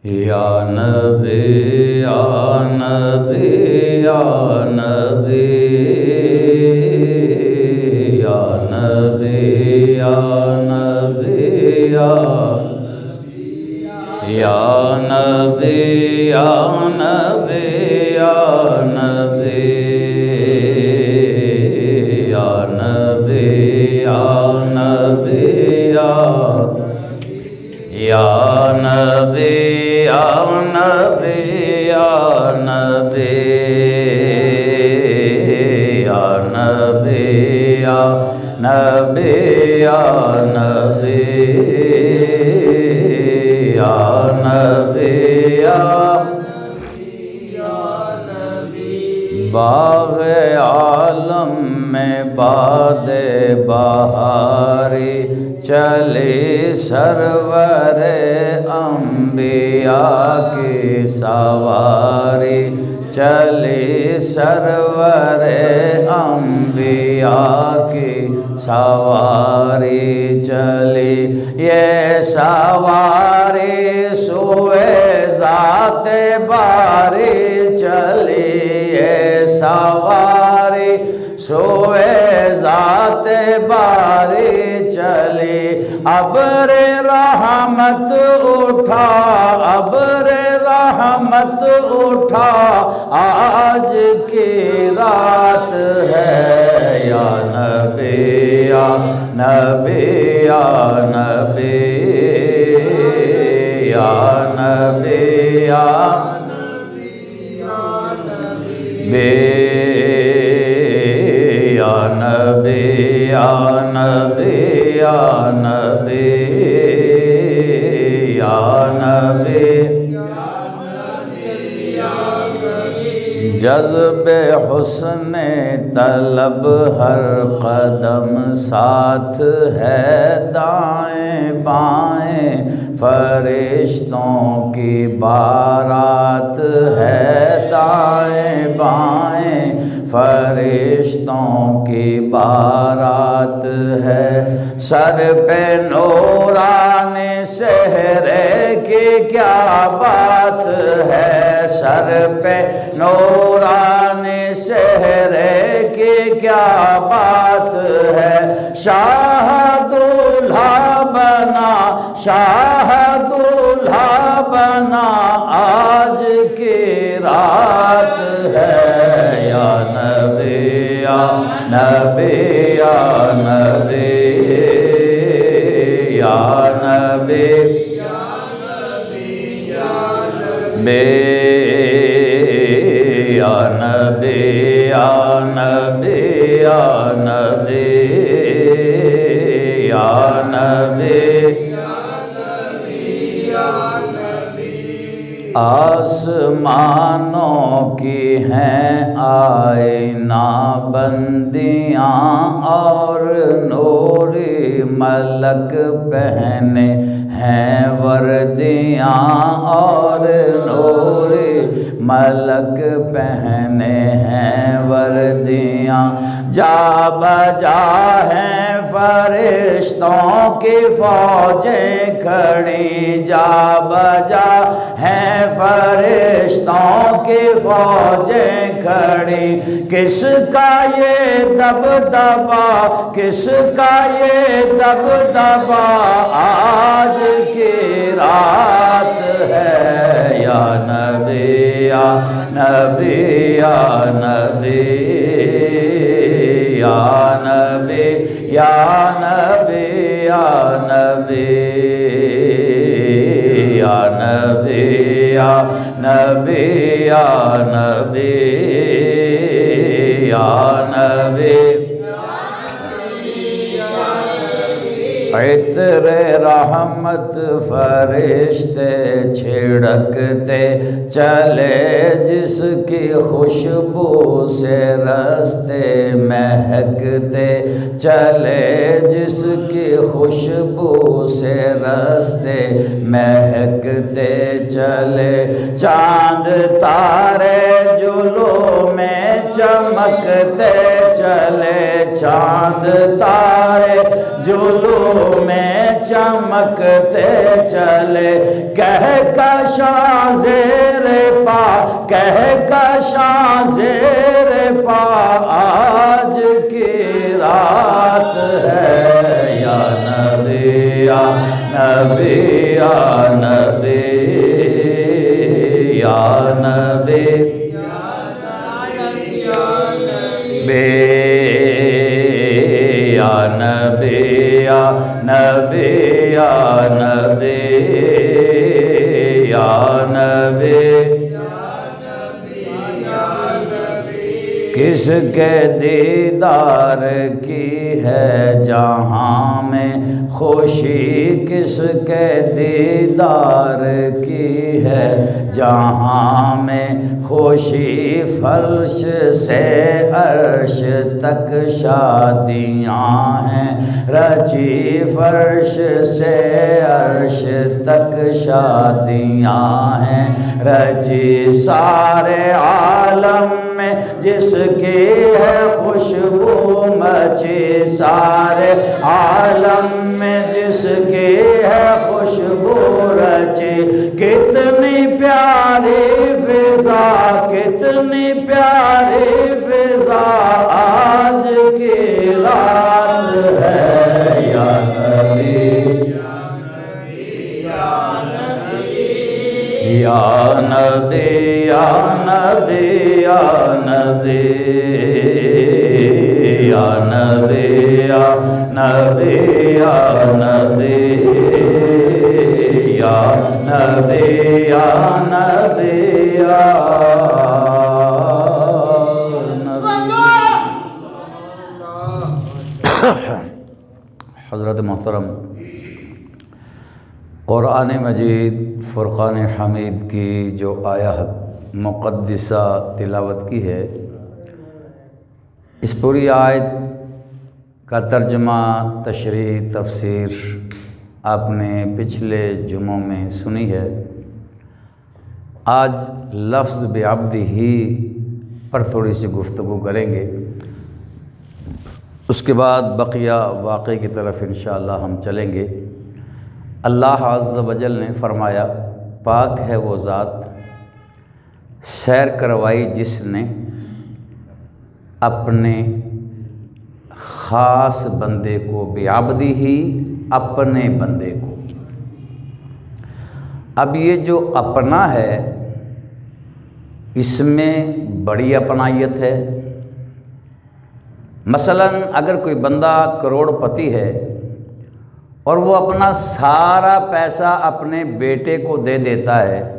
یا نبی یا نبی یا نبی یا نبی یا نبی یا نبی یا نبی یا نبی یا نبی یا نبی یا نبی یا نبی یا نبی یا نبی یا نبی یا نبی یا نبی یا باغ عالم میں باد بہاری چلی سرور انبیاء کی سواری چلی سرور انبیاء کی سواری چلی یہ سواری سوئے ذات باری چلی یہ سواری سوئے ذات باری چلی ابر رحمت اٹھا ابر رحمت اٹھا آج کی رات ہے یا نبی یا نبی یا نبی یا نبی یا نبی یا نبی یا نبی یا نبی جذب حسن طلب ہر قدم ساتھ ہے دائیں بائیں فرشتوں کی بارات ہے دائیں بائیں فرشتوں کی بارات ہے سر پہ نوران سہرے کی کیا بات ہے سر پہ نوران سہرے کی کیا بات ہے شاہ دولہا بنا شاہ دولہا بنا آج کی رات ہے یا نبی یا نبی یا نبی یا نبی یا نبی یا نبی یا نبی یا نبی آسمانوں کی ہیں آئینہ بندیاں اور نوری ملک پہنے ہیں وردیاں اور نوری ملک پہنے ہیں وردیاں جا بجا ہیں فرشتوں کی فوجیں کھڑی جا بجا ہیں فرشتوں کی فوجیں کھڑی کس کا یہ دبدبا کس کا یہ دبدبا آج کی رات ہے یا نبی یا نبی یا نبی یا نبی یا نبی یا نبی یا نبی یا نبی یا نبی یا نبی عطر رحمت فرشتے چھڑکتے چلے جس کی خوشبو سے رستے مہکتے چلے جس کی خوشبو سے رستے مہکتے چلے چاند تارے جلو میں چمکتے چلے چاند تارے، جلو میں چمکتے چلے، کہکشاں زیر پا، کہکشاں زیر پا، آج کی رات ہے یا نبی یا نبی یا نبی یا نبی یا نبی یا نبی یا نبی یا نبی، کس کے دیدار کی ہے جہاں میں خوشی، کس کے دیدار کی ہے جہاں میں خوشی، فرش سے عرش تک شادیاں ہیں رچی، فرش سے عرش تک شادیاں ہیں رچی، سارے عالم میں جس کی ہے خوشبو مچی، سارے عالم میں جس کی ہے خوشبو رچی، کتنی پیاری فضا، کتنی پیاری فضا، آج کی رات ہے یا نبی یا نبی یا نبی یا نبی یا نبی یا نبی یا نبی یا نبی یا نبی یا حضرت محترم، قرآن مجید فرقان حمید کی جو آیت مقدسہ تلاوت کی ہے، اس پوری آیت کا ترجمہ، تشریح، تفسیر آپ نے پچھلے جمعوں میں سنی ہے۔ آج لفظ بعبدہ پر تھوڑی سی گفتگو کریں گے، اس کے بعد بقیہ واقعے کی طرف انشاءاللہ ہم چلیں گے۔ اللہ عز و جل نے فرمایا، پاک ہے وہ ذات سیر کروائی جس نے اپنے خاص بندے کو، بعبدہ اپنے بندے کو۔ اب یہ جو اپنا ہے، اس میں بڑی اپنائیت ہے۔ مثلاً اگر کوئی بندہ کروڑ پتی ہے اور وہ اپنا سارا پیسہ اپنے بیٹے کو دے دیتا ہے،